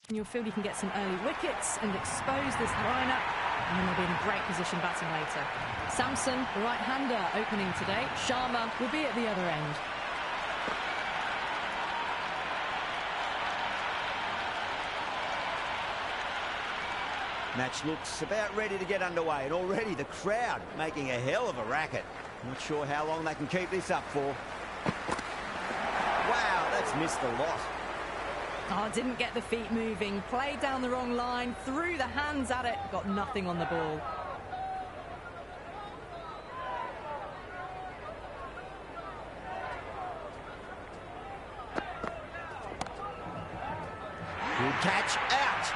And you'll feel you can get some early wickets and expose this lineup, and then they'll be in a great position batting later. Samson, the right-hander, opening today. Sharma will be at the other end. Match looks about ready to get underway, and already the crowd making a hell of a racket. Not sure how long they can keep this up for. Wow, that's missed a lot. Oh, didn't get the feet moving, played down the wrong line, threw the hands at it, got nothing on the ball. Good catch, out.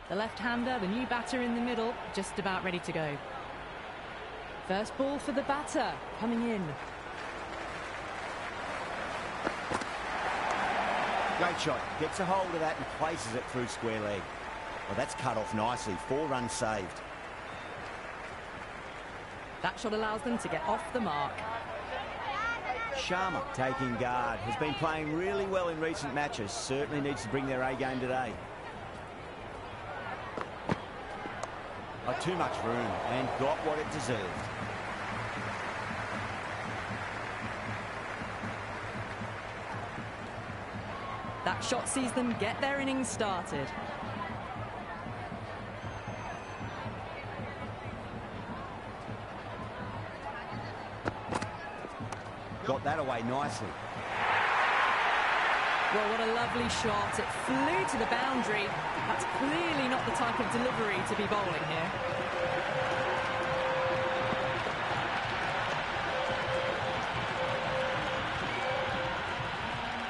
The left-hander, the new batter in the middle, just about ready to go. First ball for the batter, coming in. Great shot, gets a hold of that and places it through square leg. Well, that's cut off nicely, 4 runs saved. That shot allows them to get off the mark. Sharma taking guard, has been playing really well in recent matches, certainly needs to bring their A-game today. Too much room and got what it deserved. That shot sees them get their innings started. Got that away nicely. Well, what a lovely shot. It flew to the boundary. That's clearly not the type of delivery to be bowling here.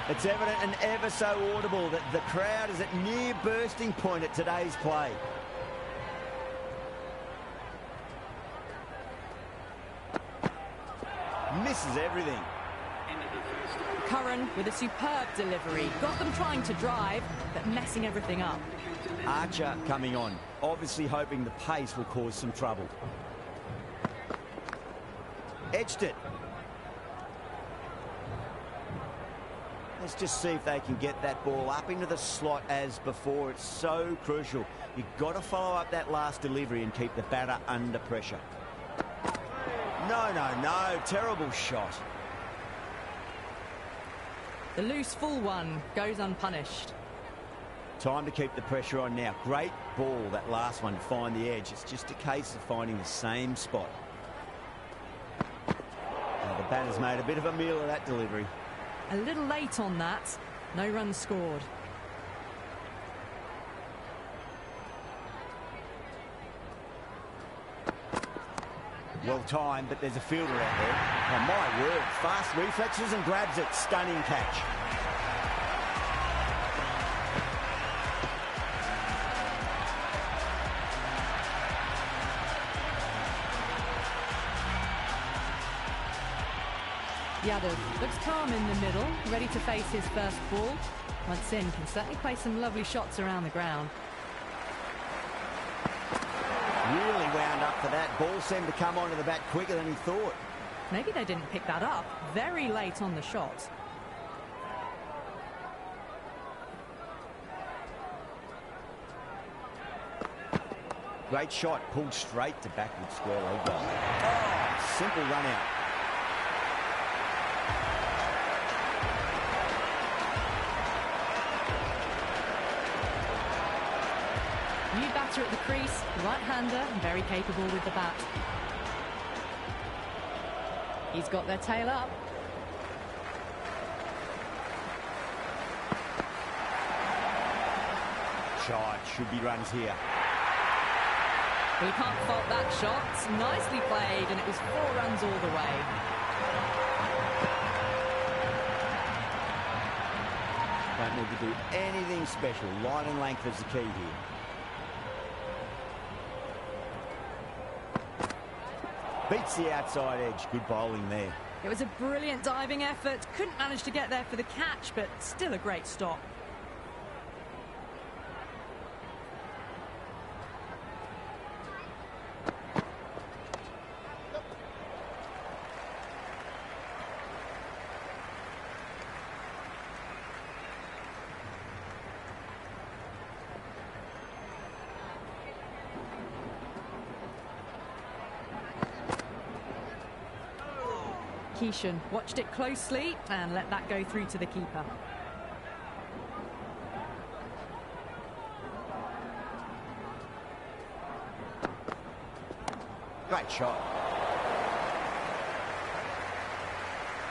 It's evident and ever so audible that the crowd is at near bursting point at today's play. Misses everything. Curran with a superb delivery. Got them trying to drive, but messing everything up. Archer coming on, obviously hoping the pace will cause some trouble. Edged it. Let's just see if they can get that ball up into the slot as before. It's so crucial. You've got to follow up that last delivery and keep the batter under pressure. No. Terrible shot. The loose full one goes unpunished. Time to keep the pressure on now. Great ball, that last one, to find the edge. It's just a case of finding the same spot. Now the batter's made a bit of a meal of that delivery. A little late on that. No runs scored. Well timed, but there's a fielder out there. Oh, my word. Fast reflexes and grabs it. Stunning catch. Yadav looks calm in the middle, ready to face his first ball. Once in, can certainly play some lovely shots around the ground. Really wound up for that. Ball seemed to come onto the bat quicker than he thought. Maybe they didn't pick that up. Very late on the shot. Great shot, pulled straight to backward square leg goal. Oh, simple run out. New batter at the crease, right-hander, and very capable with the bat. He's got their tail up. Shot, should be runs here. We can't fault that shot. Nicely played, and it was 4 runs all the way. Don't need to do anything special. Line and length is the key here. Beats the outside edge. Good bowling there. It was a brilliant diving effort. Couldn't manage to get there for the catch, but still a great stop. Keishan watched it closely and let that go through to the keeper. Great shot.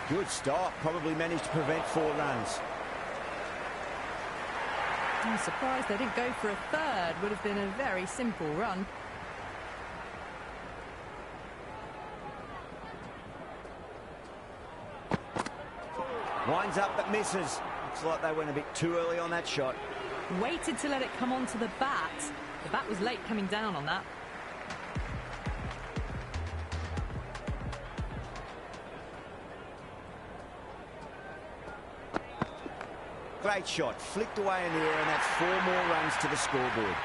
Good stop. Probably managed to prevent 4 runs. I'm surprised they didn't go for a third. Would have been a very simple run. Winds up but misses. Looks like they went a bit too early on that shot. Waited to let it come onto the bat. The bat was late coming down on that. Great shot. Flicked away in the air, and that's 4 more runs to the scoreboard.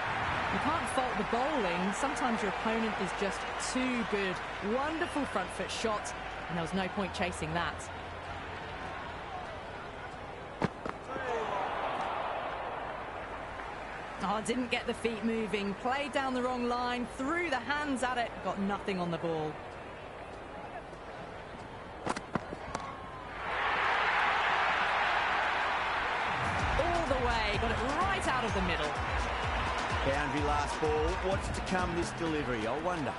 You can't fault the bowling. Sometimes your opponent is just too good. Wonderful front foot shot, and there was no point chasing that. Oh, didn't get the feet moving. Played down the wrong line, threw the hands at it, got nothing on the ball. All the way, got it right out of the middle. Boundary last ball. What's to come this delivery? I wonder.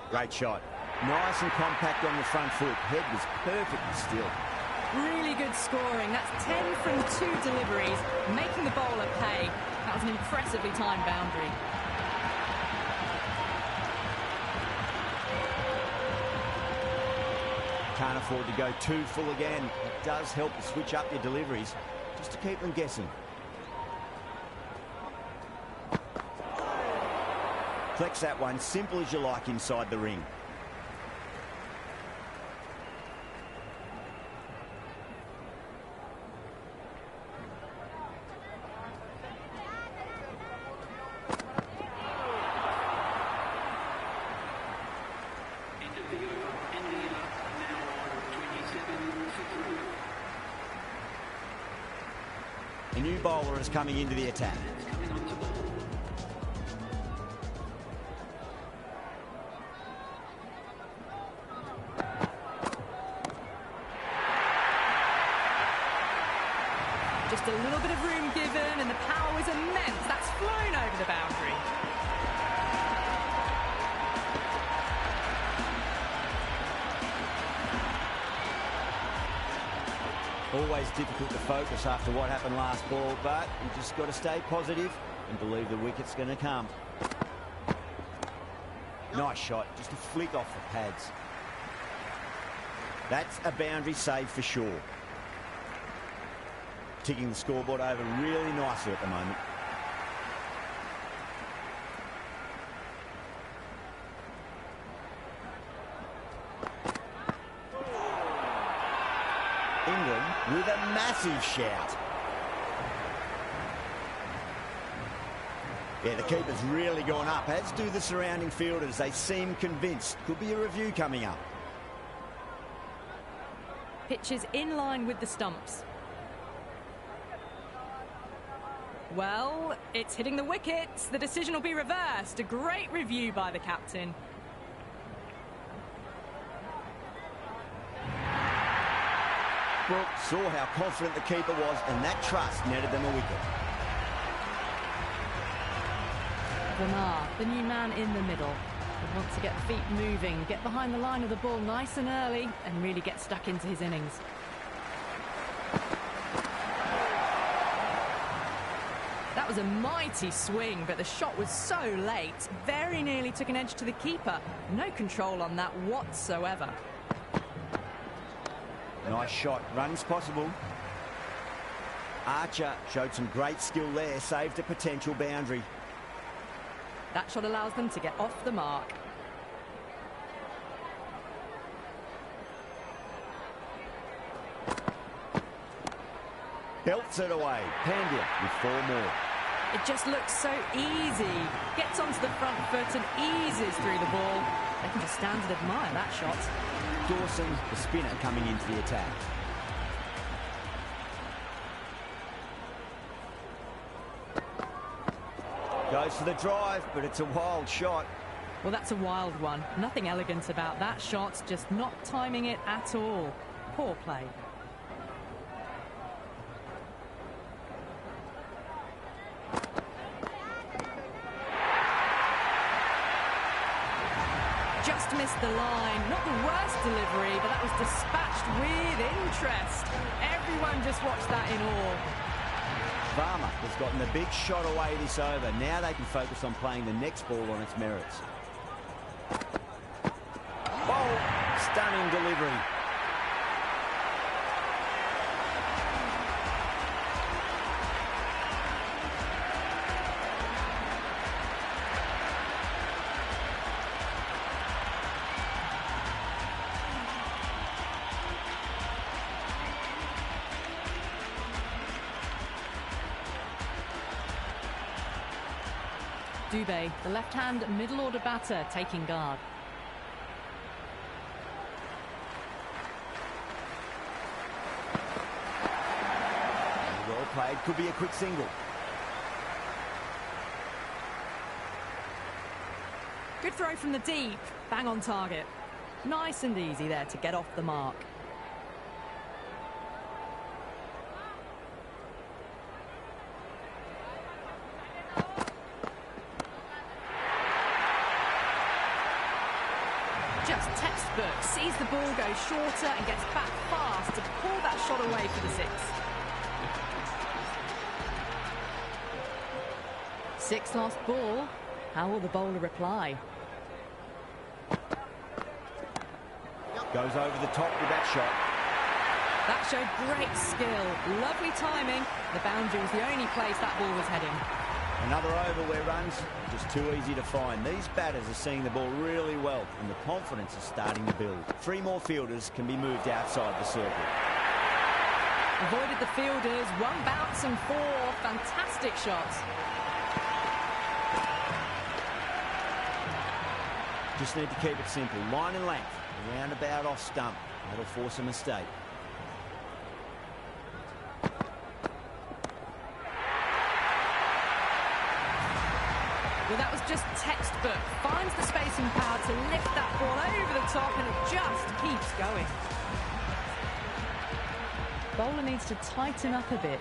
Great shot. Nice and compact on the front foot. Head was perfectly still. Really good scoring. That's 10 from 2 deliveries, making the bowler pay. That was an impressively timed boundary. Can't afford to go too full again. It does help to switch up your deliveries, just to keep them guessing. Flex that one, simple as you like inside the ring. A new bowler is coming into the attack. Just a little bit of room given, and the power was immense. That's flown over the boundary. Always difficult to focus after what happened last ball, but you just got to stay positive and believe the wicket's going to come. Nice shot, just a flick off the pads. That's a boundary save for sure. Ticking the scoreboard over really nicely at the moment. England with a massive shout. Yeah, the keeper's really gone up, as do the surrounding fielders. They seem convinced. Could be a review coming up. Pitch is in line with the stumps. Well, it's hitting the wickets. The decision will be reversed. A great review by the captain. Well, saw how confident the keeper was, and that trust netted them a wicket. Verma, the new man in the middle, would want to get the feet moving, get behind the line of the ball nice and early, and really get stuck into his innings. That was a mighty swing, but the shot was so late, very nearly took an edge to the keeper. No control on that whatsoever. Nice shot. Runs possible. Archer showed some great skill there. Saved a potential boundary. That shot allows them to get off the mark. Belts it away. Pandya with 4 more. It just looks so easy. Gets onto the front foot and eases through the ball. They can just stand and admire that shot. Dawson, the spinner, coming into the attack. Goes for the drive, but it's a wild shot. Well, that's a wild one. Nothing elegant about that shot, just not timing it at all. Poor play. Just missed the line. Not the worst delivery, but that was dispatched with interest. Everyone just watched that in awe. Varma has gotten the big shot away this over. Now they can focus on playing the next ball on its merits. Oh, stunning delivery. Dubé, the left-hand middle-order batter, taking guard. Well played, could be a quick single. Good throw from the deep, bang on target. Nice and easy there to get off the mark. Just textbook, sees the ball go shorter and gets back fast to pull that shot away for the 6. 6 last ball. How will the bowler reply? Goes over the top with that shot. That showed great skill, lovely timing. The boundary was the only place that ball was heading. Another over where runs just too easy to find. These batters are seeing the ball really well and the confidence is starting to build. 3 more fielders can be moved outside the circle. Avoided the fielders, 1 bounce and 4. Fantastic shots. Just need to keep it simple. Line and length. Around about off stump. That'll force a mistake. Well, that was just textbook. Finds the space and power to lift that ball over the top, and it just keeps going. Bowler needs to tighten up a bit.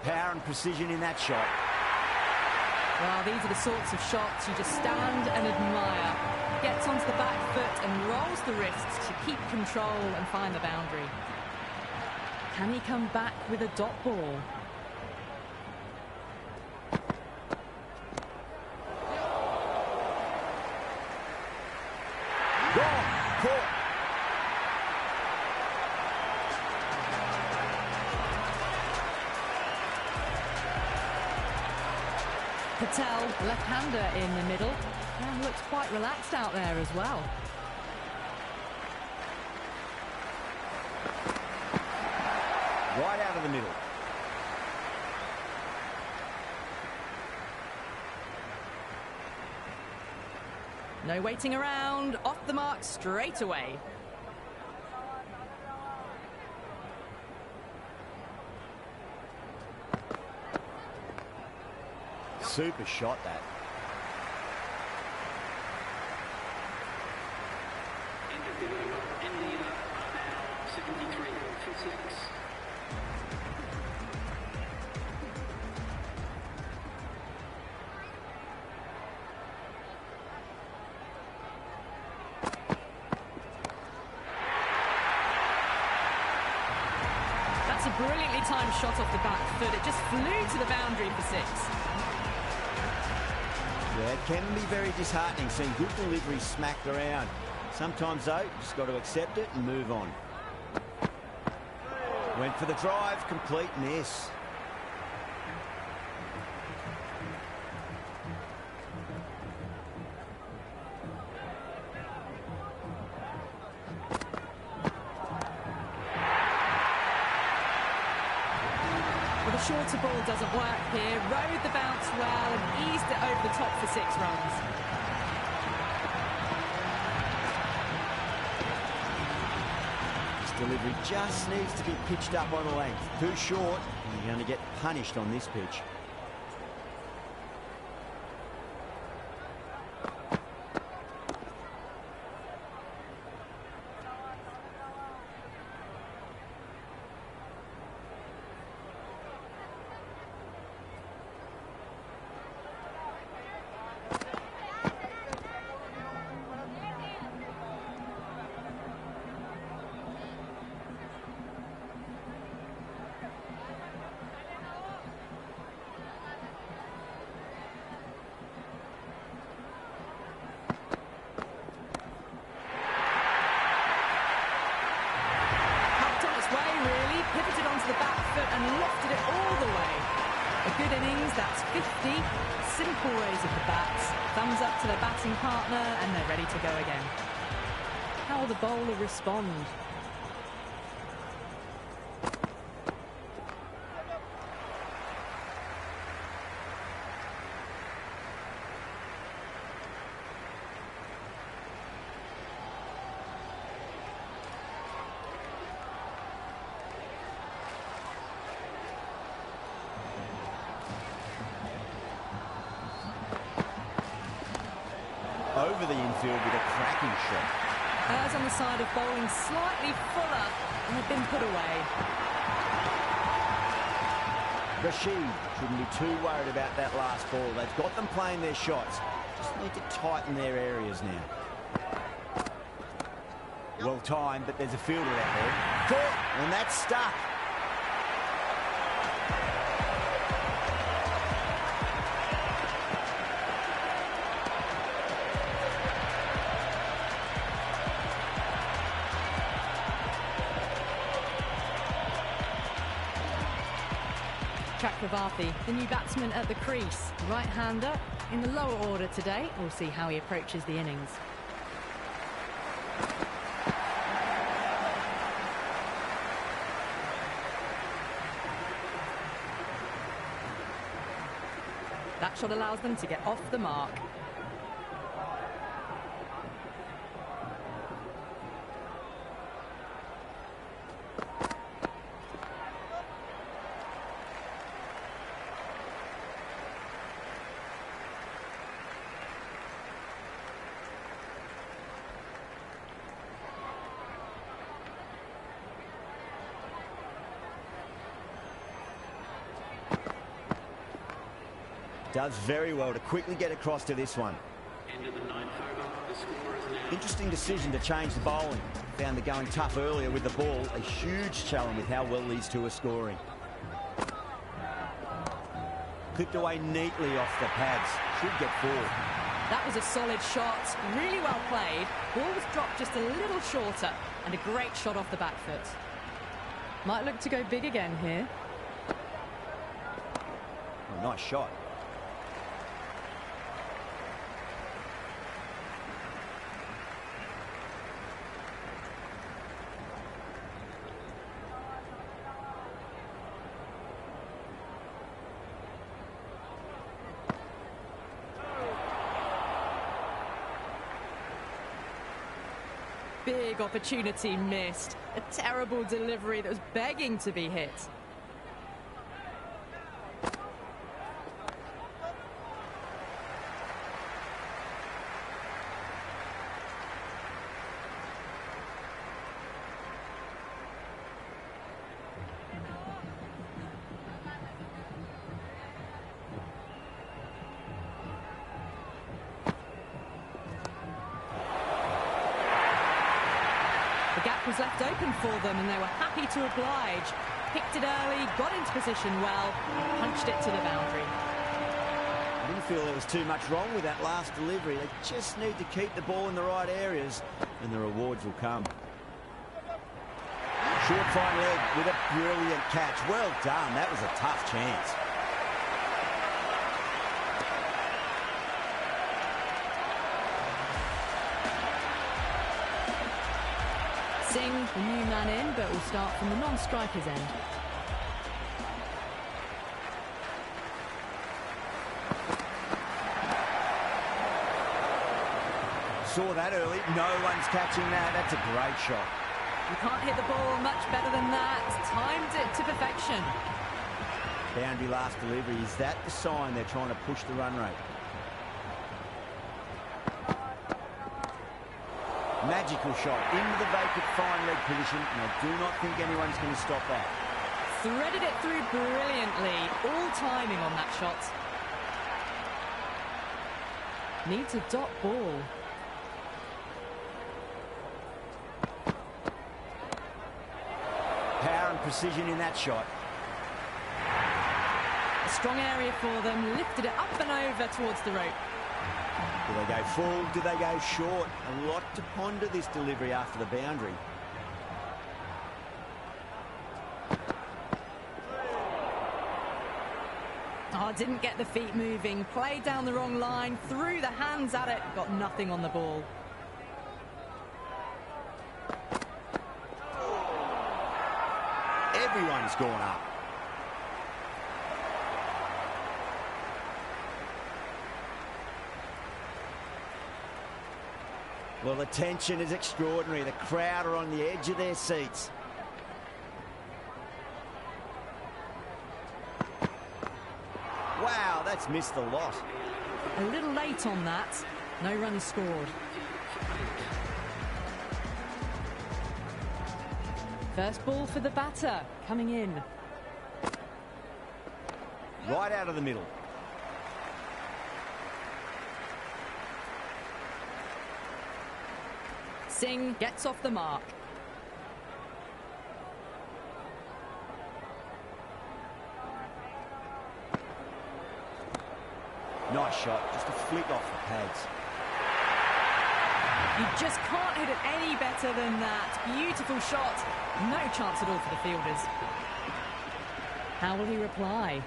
Power and precision in that shot. Well, these are the sorts of shots you just stand and admire. Gets onto the back foot and rolls the wrists to keep control and find the boundary. Can he come back with a dot ball? Patel, left-hander in the middle, and looks quite relaxed out there as well. Right out of the middle. No waiting around, off the mark straight away. Super shot, that. That's a brilliantly timed shot off the back foot. It just flew to the boundary for 6. Yeah, Yeah, it can be very disheartening seeing good delivery smacked around. Sometimes, though, you just got to accept it and move on. Went for the drive, complete miss. Well, the shorter ball doesn't work here. Rode the bounce well and eased it over the top for 6 runs. Delivery just needs to be pitched up on the length. Too short, and you're going to get punished on this pitch. Pivoted onto the back foot and lofted it all the way. A good innings, that's 50. Simple raise of the bats. Thumbs up to their batting partner and they're ready to go again. How will the bowler respond? Over the infield with a cracking shot. Errs on the side of bowling slightly fuller and had been put away. Rashid shouldn't be too worried about that last ball. They've got them playing their shots. Just need to tighten their areas now. Well timed, but there's a fielder out there. Caught, and that's stuck. Chakravarthi, the new batsman at the crease. Right-hander in the lower order today. We'll see how he approaches the innings. That shot allows them to get off the mark. Does very well to quickly get across to this one. Interesting decision to change the bowling. Found the going tough earlier with the ball. A huge challenge with how well these two are scoring. Clipped away neatly off the pads. Should get forward. That was a solid shot. Really well played. Ball was dropped just a little shorter. And a great shot off the back foot. Might look to go big again here. Oh, nice shot. Big opportunity missed. A terrible delivery that was begging to be hit. The gap was left open for them and they were happy to oblige. Picked it early, got into position well, and punched it to the boundary. Didn't feel there was too much wrong with that last delivery. They just need to keep the ball in the right areas, and the rewards will come. Short fine leg with a brilliant catch. Well done. That was a tough chance. Singh, the new man in, but will start from the non-striker's end. Saw that early. No one's catching that. That's a great shot. You can't hit the ball much better than that. Timed it to perfection. Boundary last delivery. Is that the sign they're trying to push the run rate? Magical shot into the vacant fine leg position, and I do not think anyone's going to stop that. Threaded it through brilliantly. All timing on that shot. Needs a dot ball. Power and precision in that shot. A strong area for them. Lifted it up and over towards the rope. Do they go full? Do they go short? A lot to ponder this delivery after the boundary. Oh, didn't get the feet moving. Played down the wrong line. Threw the hands at it. Got nothing on the ball. Everyone's gone up. Well, the tension is extraordinary. The crowd are on the edge of their seats. Wow, that's missed a lot. A little late on that. No runs scored. First ball for the batter, coming in. Right out of the middle. Singh gets off the mark. Nice shot, just a flick off the pads. You just can't hit it any better than that. Beautiful shot. No chance at all for the fielders. How will he reply?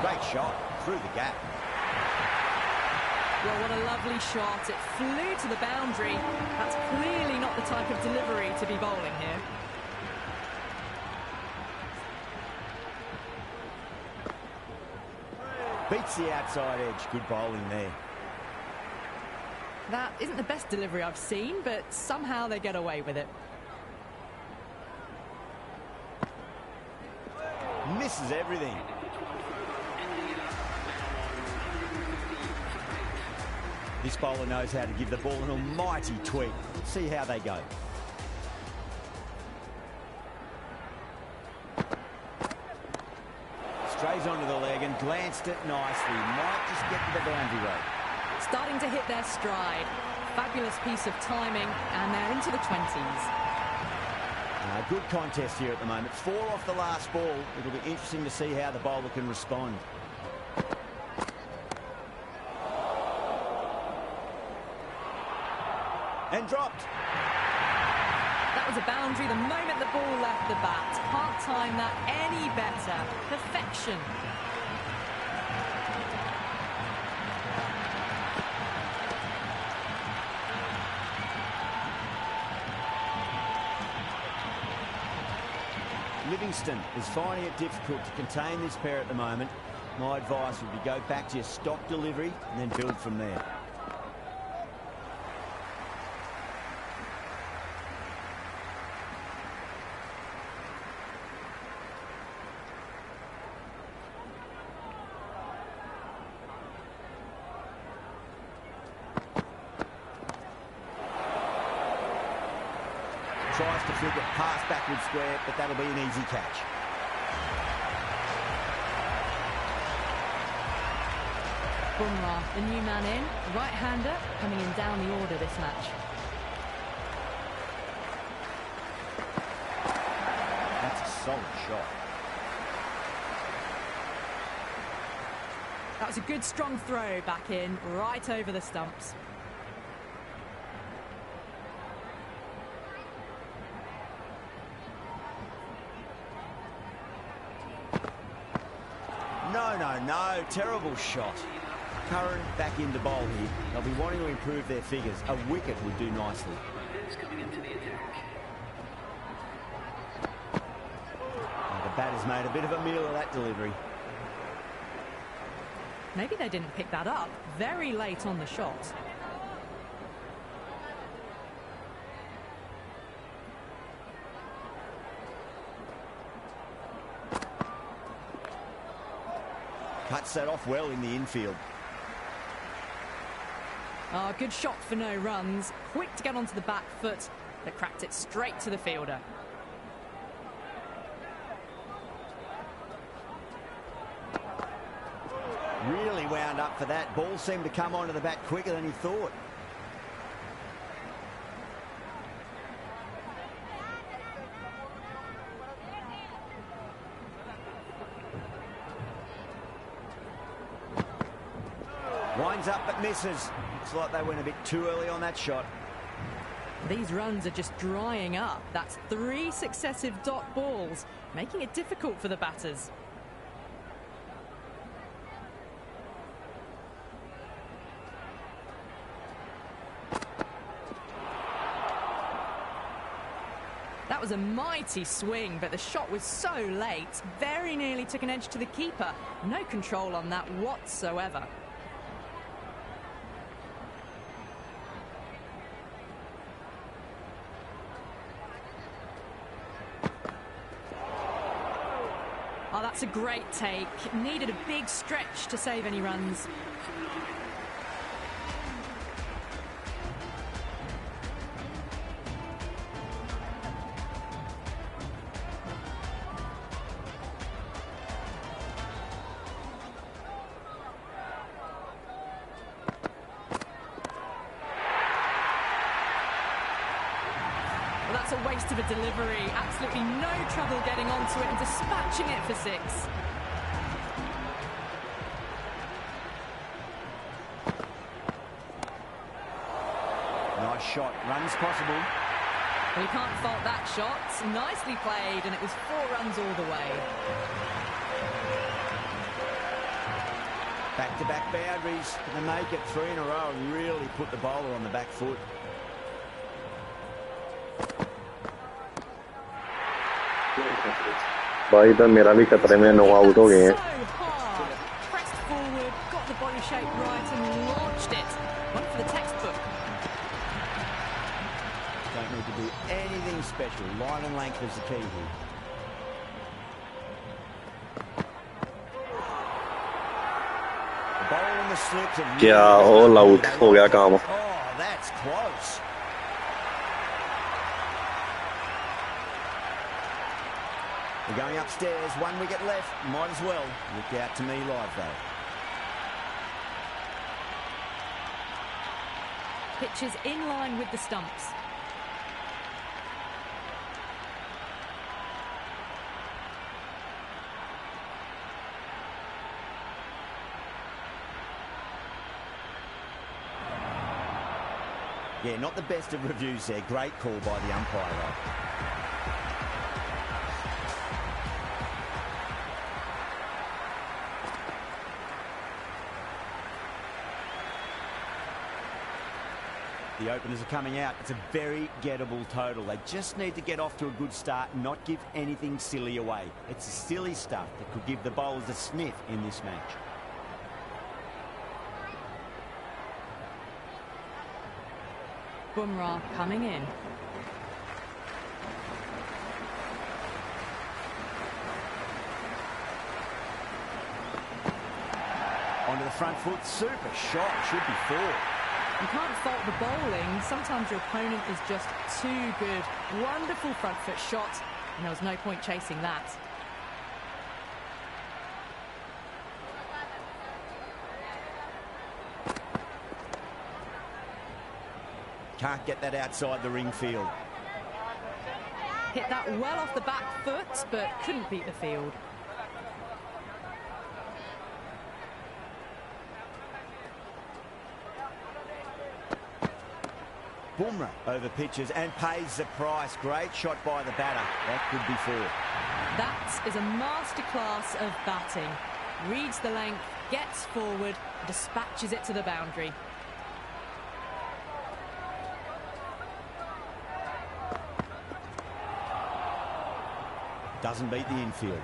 Great shot through the gap. Well, what a lovely shot. It flew to the boundary. That's clearly not the type of delivery to be bowling here. Beats the outside edge. Good bowling there. That isn't the best delivery I've seen, but somehow they get away with it. Misses everything. This bowler knows how to give the ball an almighty tweak. Let's see how they go. Strays onto the leg and glanced it nicely. Might just get to the boundary rope. Starting to hit their stride. Fabulous piece of timing, and they're into the 20s. Good contest here at the moment. 4 off the last ball. It'll be interesting to see how the bowler can respond. And dropped. That was a boundary the moment the ball left the bat. Can't time that any better. Perfection. Livingston is finding it difficult to contain this pair at the moment. My advice would be go back to your stock delivery and then build from there. tries to flick it past backward square, but that'll be an easy catch. Bumrah, the new man in, right-hander, coming in down the order this match. That's a solid shot. That was a good strong throw back in, right over the stumps. No, terrible shot. Curran back into bowl here. They'll be wanting to improve their figures. A wicket would do nicely. Coming into the attack. The batter's made a bit of a meal of that delivery. Maybe they didn't pick that up very late on the shot. Cuts that off well in the infield. Oh, good shot for no runs. Quick to get onto the back foot. They cracked it straight to the fielder. Really wound up for that. Ball seemed to come onto the bat quicker than he thought. Winds up but misses. Looks like they went a bit too early on that shot. These runs are just drying up. That's 3 successive dot balls, making it difficult for the batters. That was a mighty swing, but the shot was so late, very nearly took an edge to the keeper. No control on that whatsoever. Oh, that's a great take. Needed a big stretch to save any runs. Well, that's a waste of a delivery. Absolutely no trouble getting onto it and dispatching it for 6. Nice shot. Runs possible. Well, you can't fault that shot. Nicely played, and it was 4 runs all the way. Back-to-back boundaries. They make it 3 in a row and really put the bowler on the back foot. भाई इधर मेरा भी खतरे में 9 out हो गए हैं. Pressed forward, got the body shape right and launched it. One for the textbook. Don't need to do anything special. Line and length is the key here. The ball and the slips have क्या all out हो गया काम. Oh, that's close. We're going upstairs, 1 wicket left, might as well. Look out to me live though. Pitch is in line with the stumps. Yeah, not the best of reviews there. Great call by the umpire though. The openers are coming out. It's a very gettable total. They just need to get off to a good start and not give anything silly away. It's the silly stuff that could give the bowlers a sniff in this match. Bumrah coming in. Onto the front foot. Super shot. Should be 4. You can't fault the bowling. Sometimes your opponent is just too good. Wonderful front foot shot, and there was no point chasing that. Can't get that outside the ring field. Hit that well off the back foot, but couldn't beat the field. Bumrah over pitches and pays the price. Great shot by the batter. That could be four. That is a masterclass of batting. Reads the length, gets forward, dispatches it to the boundary. Doesn't beat the infield.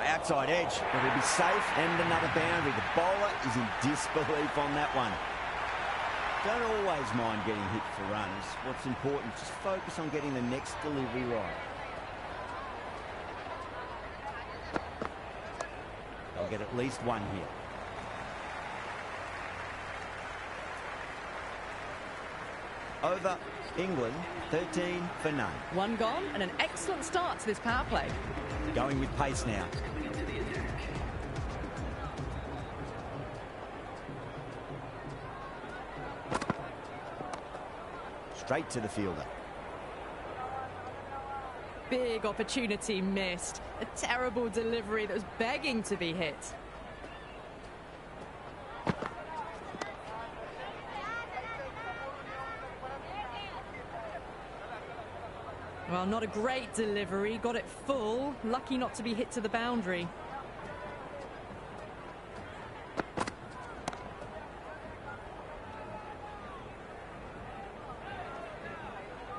Outside edge, but it'll be safe and another boundary. The bowler is in disbelief on that one. Don't always mind getting hit for runs. What's important, just focus on getting the next delivery right. They'll get at least one here. Over, England, 13 for none. One gone and an excellent start to this power play. Going with pace now. Straight to the fielder. Big opportunity missed. A terrible delivery that was begging to be hit. Well, not a great delivery. Got it full. Lucky not to be hit to the boundary.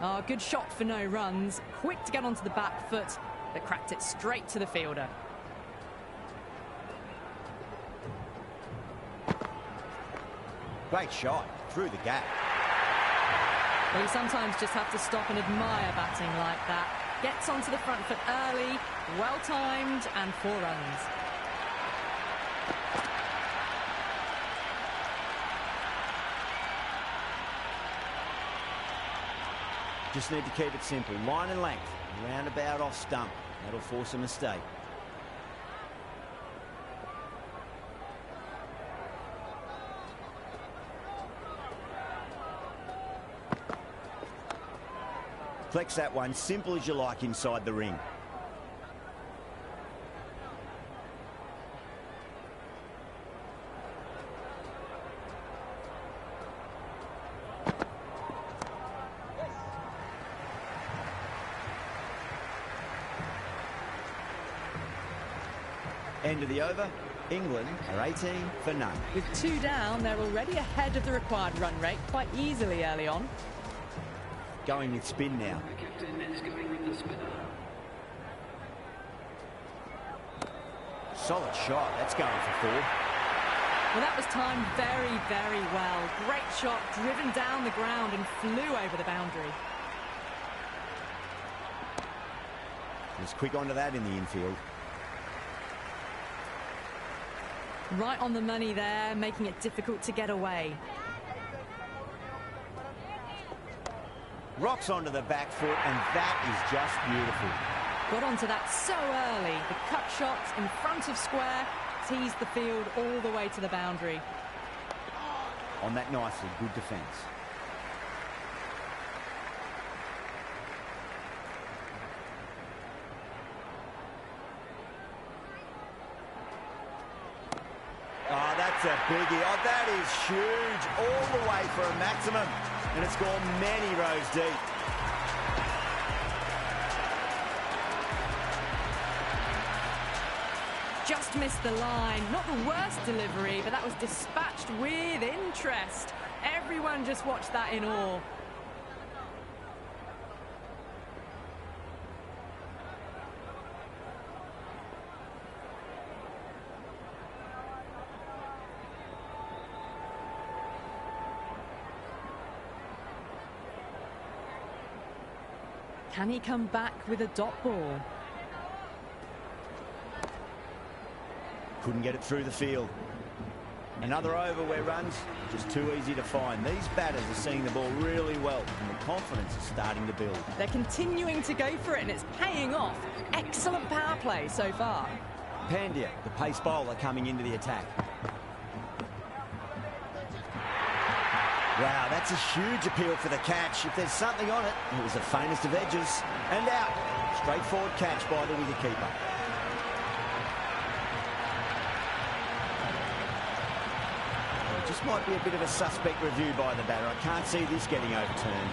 Oh, good shot for no runs. Quick to get onto the back foot, but cracked it straight to the fielder. Great shot through the gap. Well, you sometimes just have to stop and admire batting like that. Gets onto the front foot early, well-timed, and 4 runs. Just need to keep it simple. Line and length. Roundabout off stump. That'll force a mistake. Flex that one, simple as you like inside the ring. End of the over. England are 18 for none. With 2 down, they're already ahead of the required run rate quite easily early on. Going with spin now. The captain is going with the spinner. Solid shot. That's going for 4. Well, that was timed very, very well. Great shot, driven down the ground and flew over the boundary. Was quick onto that in the infield. Right on the money there, making it difficult to get away. Rocks onto the back foot, and that is just beautiful. Got onto that so early. The cut shot in front of square teased the field all the way to the boundary. On that nicely, good defence. Oh, that's a biggie. Oh, that is huge. All the way for a maximum. And it's gone many rows deep. Just missed the line. Not the worst delivery, but that was dispatched with interest. Everyone just watched that in awe. Can he come back with a dot ball? Couldn't get it through the field. Another over where runs just too easy to find. These batters are seeing the ball really well, and the confidence is starting to build. They're continuing to go for it, and it's paying off. Excellent power play so far. Pandya, the pace bowler, coming into the attack. Wow, that's a huge appeal for the catch. If there's something on it, it was the faintest of edges. And out. Straightforward catch by the wicketkeeper. Just might be a bit of a suspect review by the batter. I can't see this getting overturned.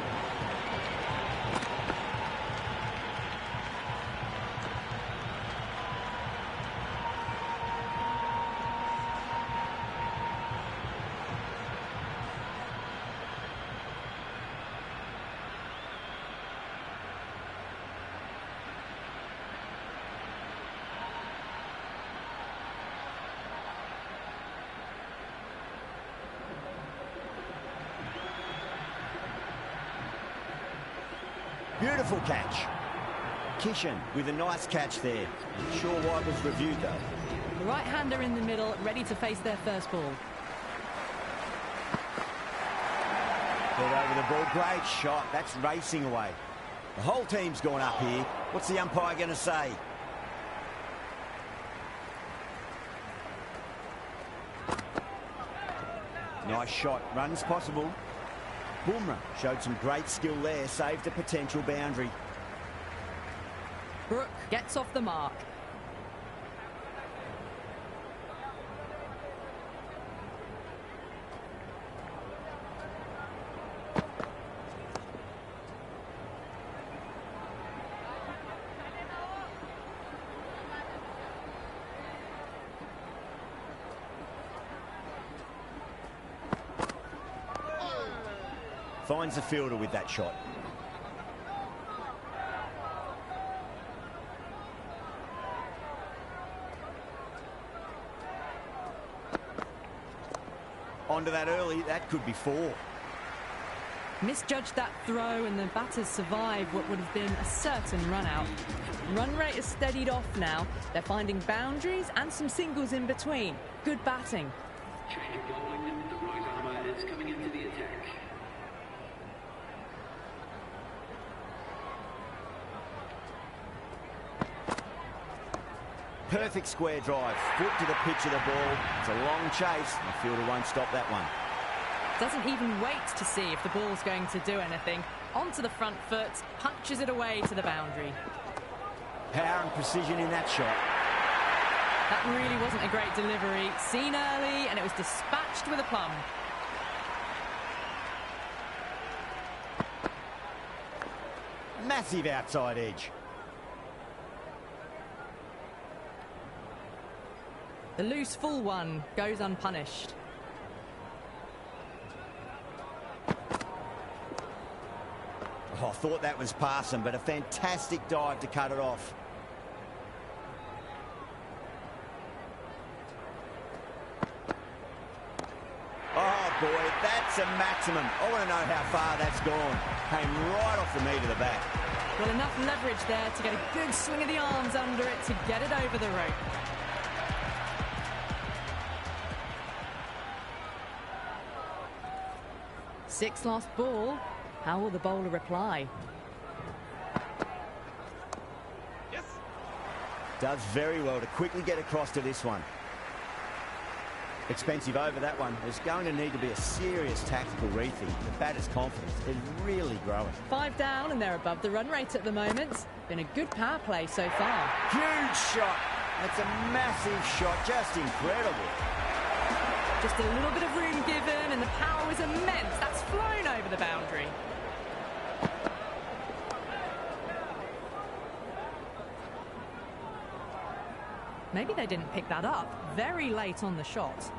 Beautiful catch. Kishan with a nice catch there. Not sure why it was reviewed though. The right-hander in the middle, ready to face their first ball. Get over the ball. Great shot. That's racing away. The whole team's gone up here. What's the umpire going to say? Nice shot. Runs possible. Bumrah showed some great skill there, saved a potential boundary. Brook gets off the mark. Finds the fielder with that shot. Onto that early, that could be 4. Misjudged that throw, and the batters survive what would have been a certain run-out. Run rate has steadied off now. They're finding boundaries and some singles in between. Good batting. Change of bowling, the right armour is coming into the attack. Perfect square drive. Foot to the pitch of the ball. It's a long chase. The fielder won't stop that one. Doesn't even wait to see if the ball's going to do anything. Onto the front foot, punches it away to the boundary. Power and precision in that shot. That really wasn't a great delivery. Seen early, and it was dispatched with a plum. Massive outside edge. The loose full one goes unpunished. Oh, I thought that was passing, but a fantastic dive to cut it off. Oh, boy, that's a maximum. I want to know how far that's gone. Came right off the meat of the bat. Well, enough leverage there to get a good swing of the arms under it to get it over the rope. Sixth last ball. How will the bowler reply? Yes. Does very well to quickly get across to this one. Expensive over that one. There's going to need to be a serious tactical rethink. The batter's confidence is really growing. 5 down, and they're above the run rate at the moment. Been a good power play so far. Huge shot. That's a massive shot. Just incredible. Just a little bit of room given, and the power was immense. That's flown over the boundary. Maybe they didn't pick that up. Very late on the shot.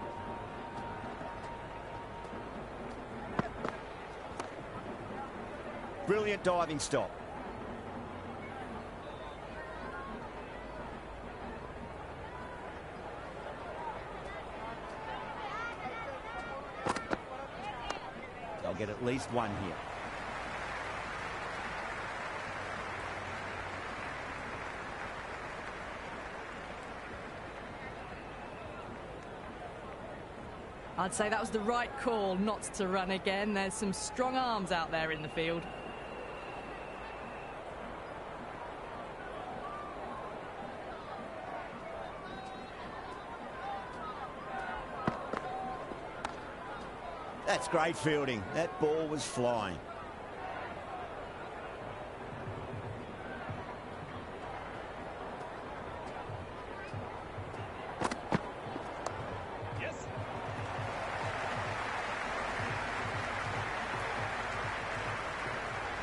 Brilliant diving stop. They'll get at least one here. I'd say that was the right call not to run again. There's some strong arms out there in the field. That's great fielding. That ball was flying.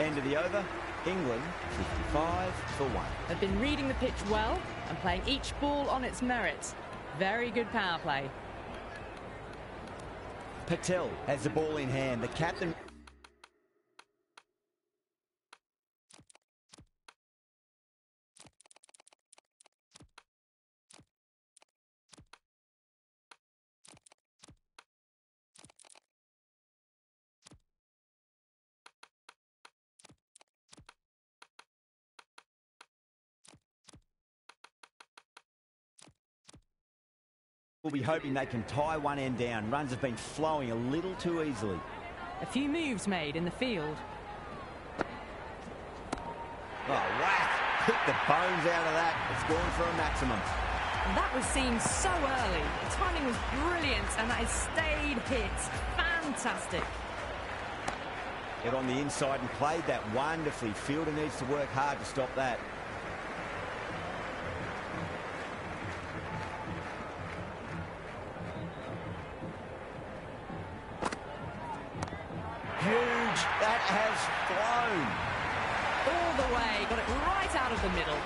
End of the over, England 55 for 1. They've been reading the pitch well and playing each ball on its merits. Very good power play. Patel has the ball in hand. The captain... will be hoping they can tie one end down. Runs have been flowing a little too easily. A few moves made in the field. Oh, whack! Hit the bones out of that. It's gone for a maximum. And that was seen so early. The timing was brilliant, and that has stayed hit. Fantastic. Get on the inside and played that wonderfully. Fielder needs to work hard to stop that. Huge. That has flown. All the way. Got it right out of the middle.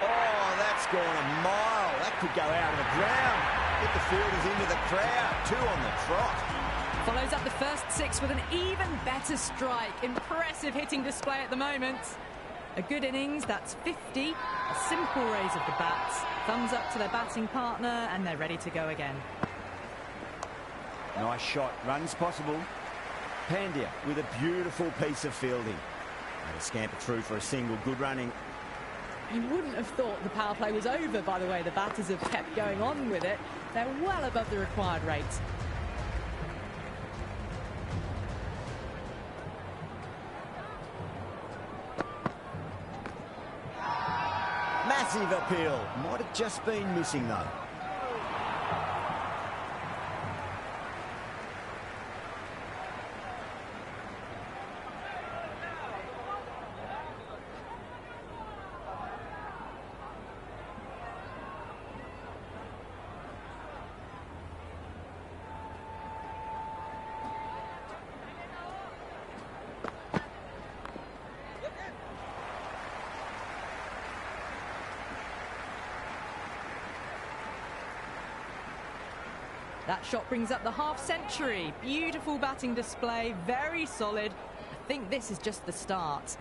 Oh, that's gone a mile. That could go out of the ground. Get the fielders into the crowd. 2 on the trot. Follows up the first 6 with an even better strike. Impressive hitting display at the moment. A good innings, that's 50. A simple raise of the bats. Thumbs up to their batting partner, and they're ready to go again. Nice shot. Runs possible. Pandya with a beautiful piece of fielding. And a scamper through for a single. Good running. You wouldn't have thought the power play was over by the way the batters have kept going on with it. They're well above the required rate. Massive appeal. Might have just been missing though. That shot brings up the half-century. Beautiful batting display, very solid. I think this is just the start.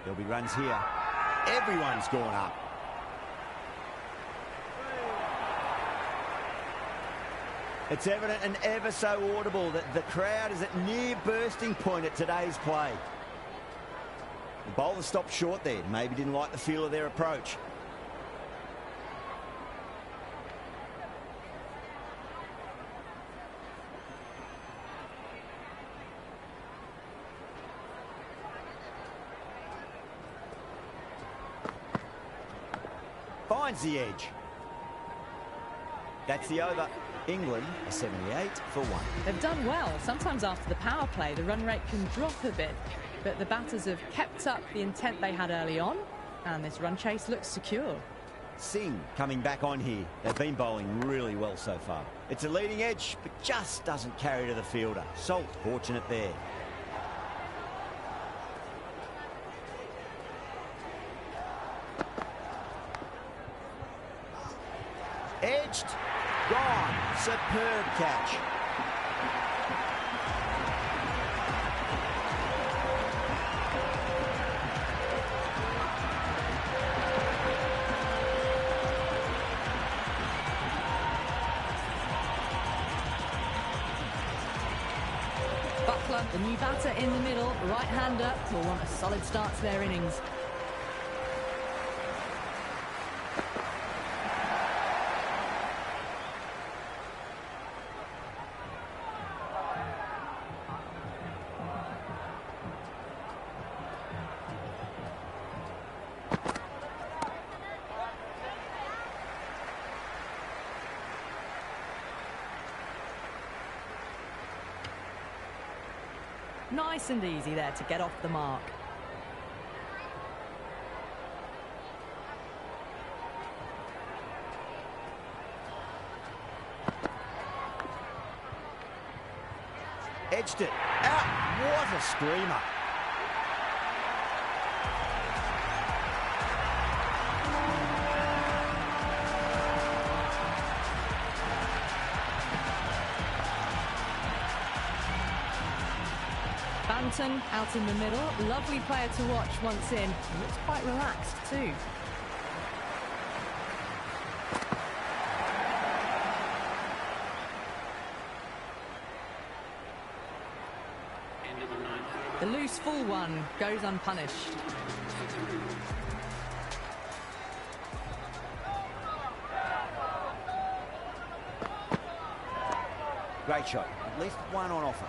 There'll be runs here. Everyone's gone up. It's evident and ever so audible that the crowd is at near bursting point at today's play. The bowler stopped short there. Maybe didn't like the feel of their approach. Finds the edge. That's the over. England are 78 for 1. They've done well. Sometimes after the power play, the run rate can drop a bit, but the batters have kept up the intent they had early on, and this run chase looks secure. Singh coming back on here. They've been bowling really well so far. It's a leading edge, but just doesn't carry to the fielder. Salt fortunate there. Edged, gone, superb catch. The new batter in the middle, right-hander, will want a solid start to their innings. Nice and easy there to get off the mark. Edged it out. What a screamer. Banton out in the middle. Lovely player to watch once in. He looks quite relaxed too. The loose full one goes unpunished. Great shot. At least one on offer.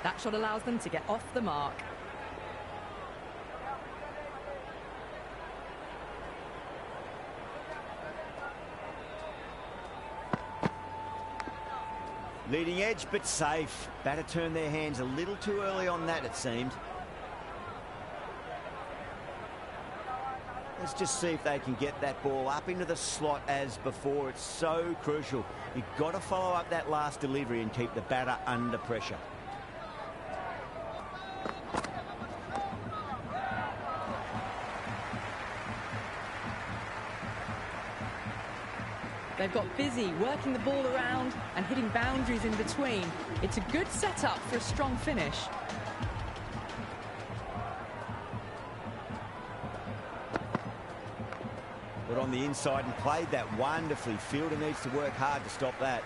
That shot allows them to get off the mark. Leading edge, but safe. Batter turned their hands a little too early on that, it seemed. Let's just see if they can get that ball up into the slot as before. It's so crucial. You've got to follow up that last delivery and keep the batter under pressure. They've got busy working the ball around and hitting boundaries in between. It's a good setup for a strong finish. But on the inside and played that wonderfully. Fielder needs to work hard to stop that.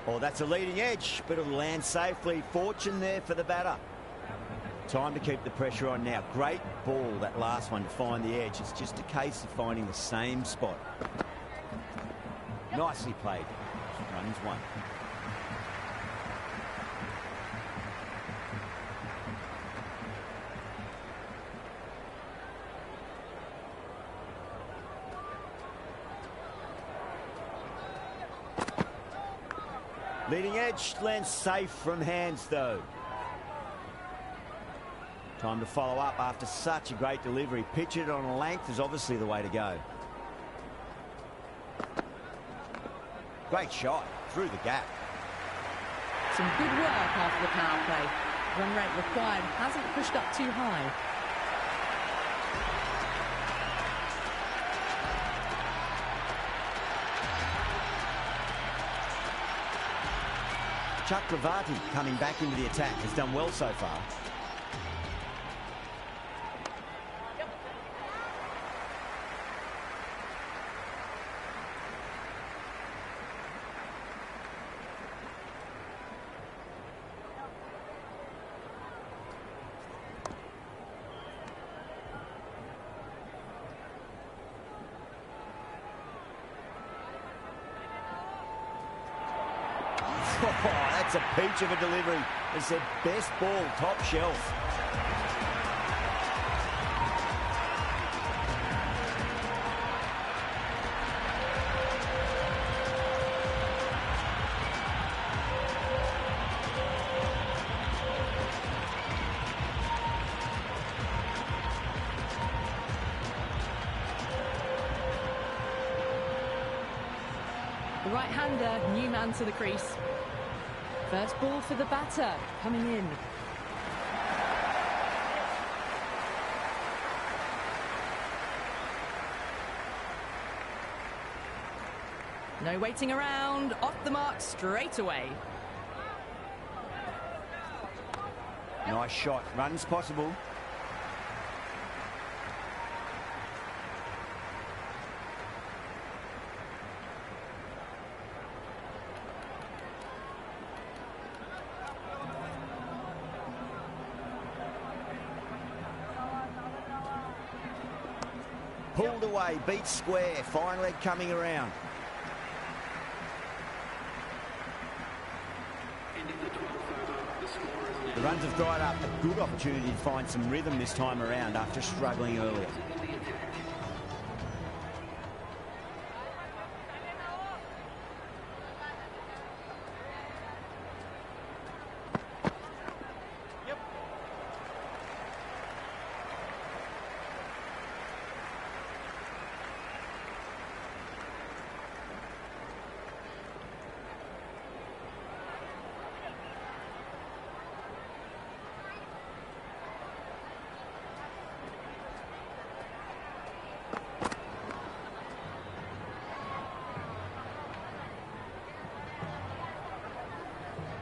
Oh, that's a leading edge, but it'll land safely. Fortune there for the batter. Time to keep the pressure on now. Great ball, that last one, to find the edge. It's just a case of finding the same spot. Nicely played. Runs one. Leading edge lands safe from hands, though. Time to follow up after such a great delivery. Pitch it on a length is obviously the way to go. Great shot through the gap. Some good work after the power play. Run rate required hasn't pushed up too high. Chakravarti coming back into the attack has done well so far. Oh, that's a peach of a delivery. It's their best ball, top shelf. The right-hander, new man to the crease. First ball for the batter, coming in. No waiting around, off the mark straight away. Nice shot, runs possible. Pulled away, beat square, fine leg coming around. The runs have dried up, a good opportunity to find some rhythm this time around after struggling earlier.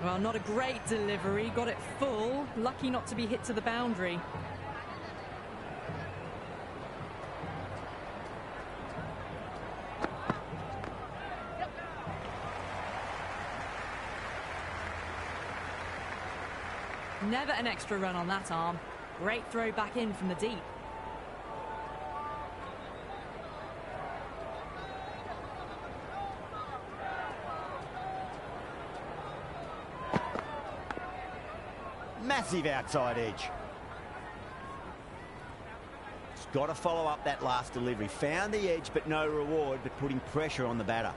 Well, not a great delivery, got it full, lucky not to be hit to the boundary. Never an extra run on that arm. Great throw back in from the deep. Massive outside edge. It's got to follow up that last delivery. Found the edge, but no reward, but putting pressure on the batter.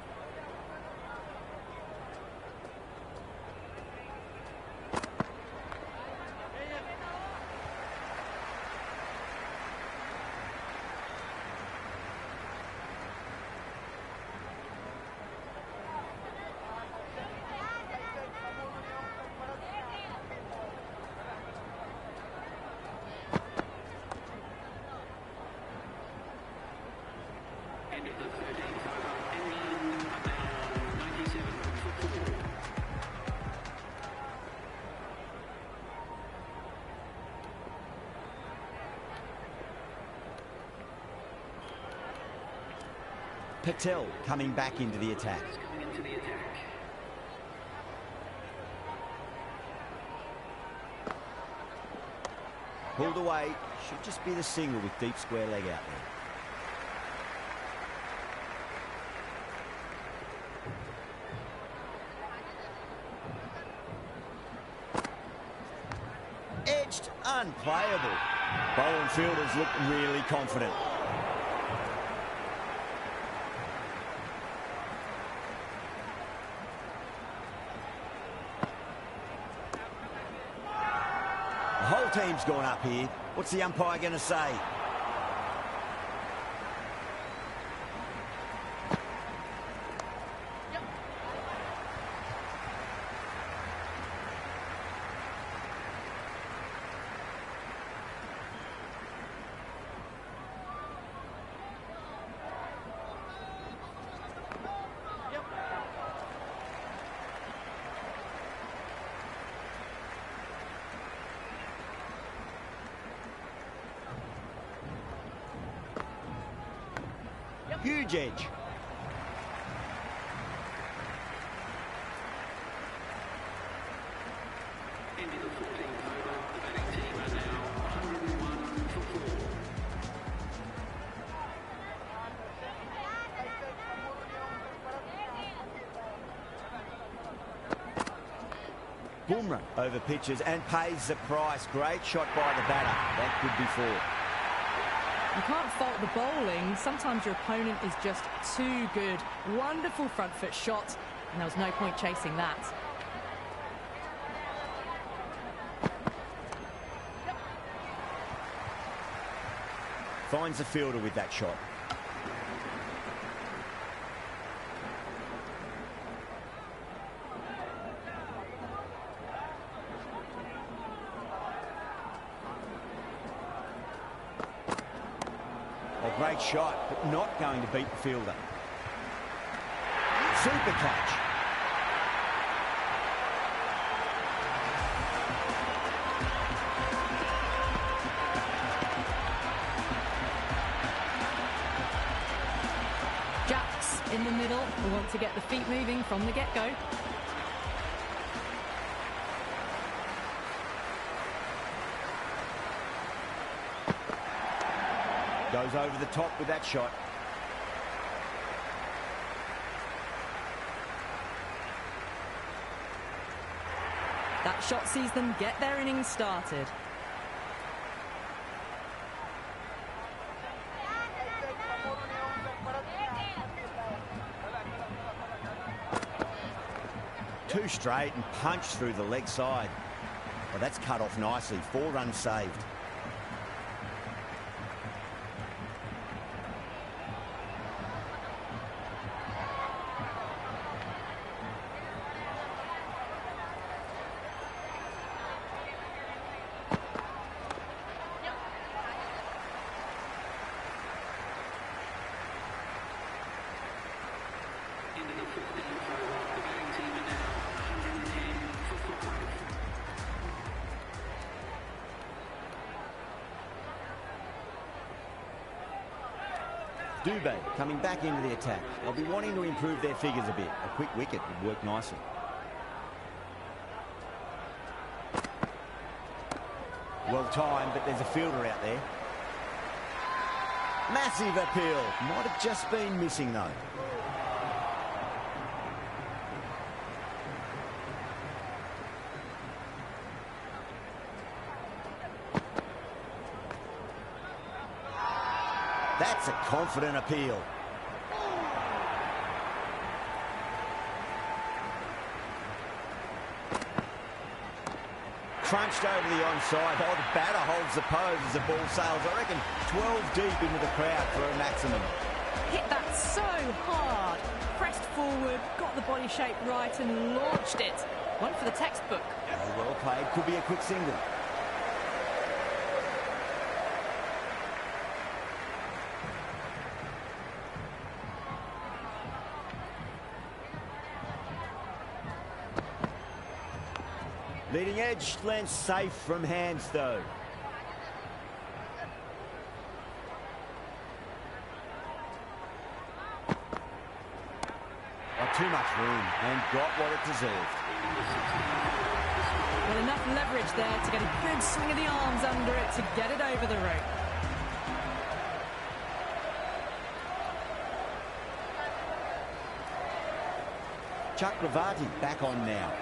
Patel coming back into the attack. Pulled away, should just be the single with deep square leg out there. Edged, unplayable. Bowling fielders look really confident. team's gone up here. What's the umpire going to say? Huge edge. Into the 14th over, the batting team are now 101 for 4. Boomerang over pitches and pays the price. Great shot by the batter. That could be 4. You can't fault the bowling. Sometimes your opponent is just too good. Wonderful front foot shot, and there was no point chasing that. Finds the fielder with that shot. A great shot, but not going to beat the fielder. Super catch. Jacks in the middle who want to get the feet moving from the get-go. Goes over the top with that shot. That shot sees them get their innings started. Two straight and punched through the leg side. Well, that's cut off nicely. 4 runs saved. Into the 14th over, the batting team are now 110 for 5. Dubé coming back into the attack. They'll be wanting to improve their figures a bit. A quick wicket would work nicely. Well timed, but there's a fielder out there. Massive appeal. Might have just been missing though. That's a confident appeal. Crunched over the onside. Oh, the batter holds the pose as the ball sails. I reckon 12 deep into the crowd for a maximum. Hit that so hard. Pressed forward, got the body shape right and launched it. One for the textbook. Well played. Could be a quick single. Leading edge lands safe from hands though. Got too much room and got what it deserved. Well, enough leverage there to get a good swing of the arms under it to get it over the rope. Chakravarti back on now.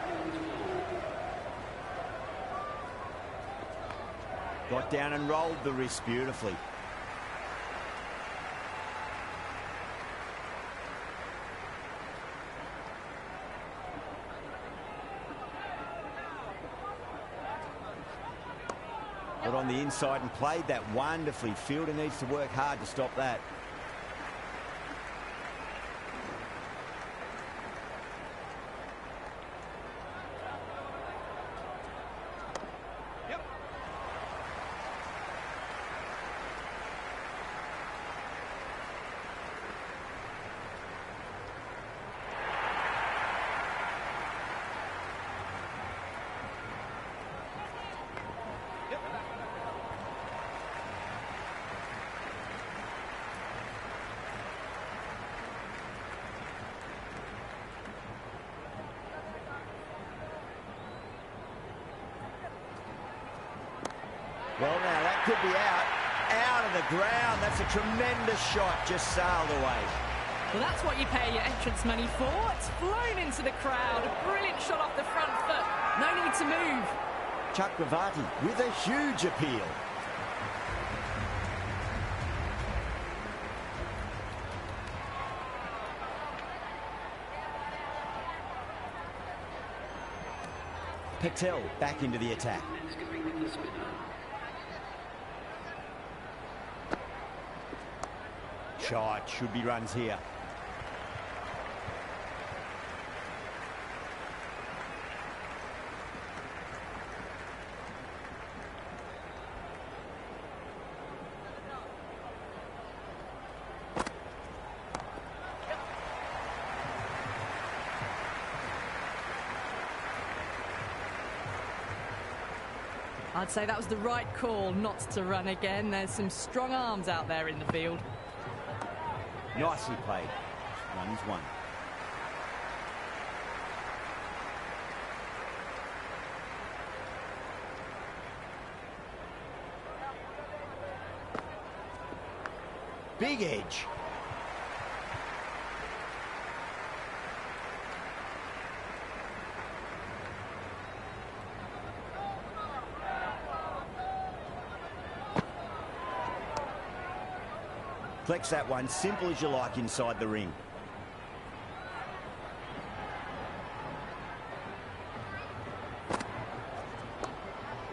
Got down and rolled the wrist beautifully. Got on the inside and played that wonderfully. Fielder needs to work hard to stop that. Well, now that could be out of the ground. That's a tremendous shot, just sailed away. Well, that's what you pay your entrance money for. It's flown into the crowd. A brilliant shot off the front foot. No need to move. Chakravarti with a huge appeal. Patel back into the attack. Shot, should be runs here. I'd say that was the right call not to run again. There's some strong arms out there in the field. Nicely played. Runs one. Big edge. Flex that one, simple as you like inside the ring.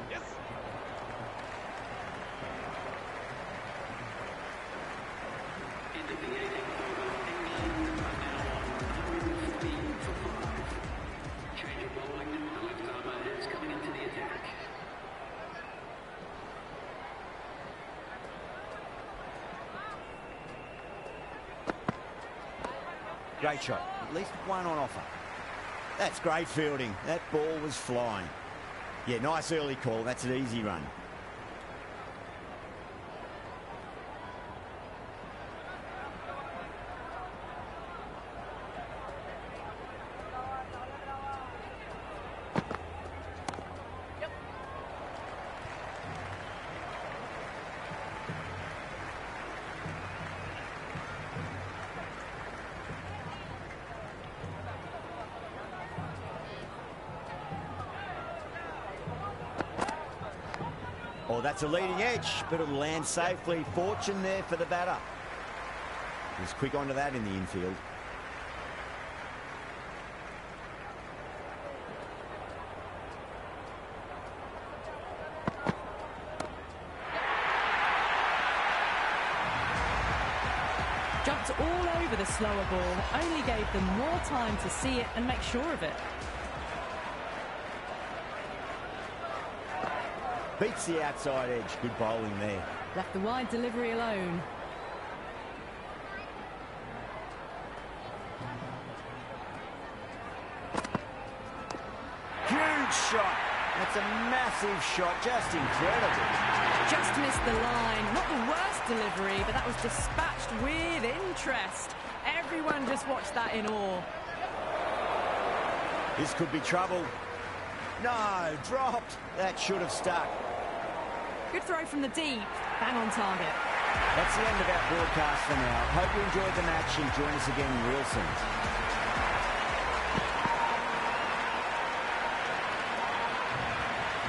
Yes. Into the 18th England are now on 115 for 5. Change of bowling. The left armour is coming into the attack. Great shot. At least one on offer. That's great fielding. That ball was flying. Yeah, nice early call. That's an easy run. Oh, that's a leading edge, but it'll land safely. Fortune there for the batter. He's quick onto that in the infield. Jumped all over the slower ball, only gave them more time to see it and make sure of it. Beats the outside edge. Good bowling there. Left the wide delivery alone. Huge shot. That's a massive shot. Just incredible. Just missed the line. Not the worst delivery, but that was dispatched with interest. Everyone just watched that in awe. This could be trouble. No, dropped. That should have stuck. Good throw from the deep. Bang on target. That's the end of our broadcast for now. Hope you enjoyed the match and join us again real soon.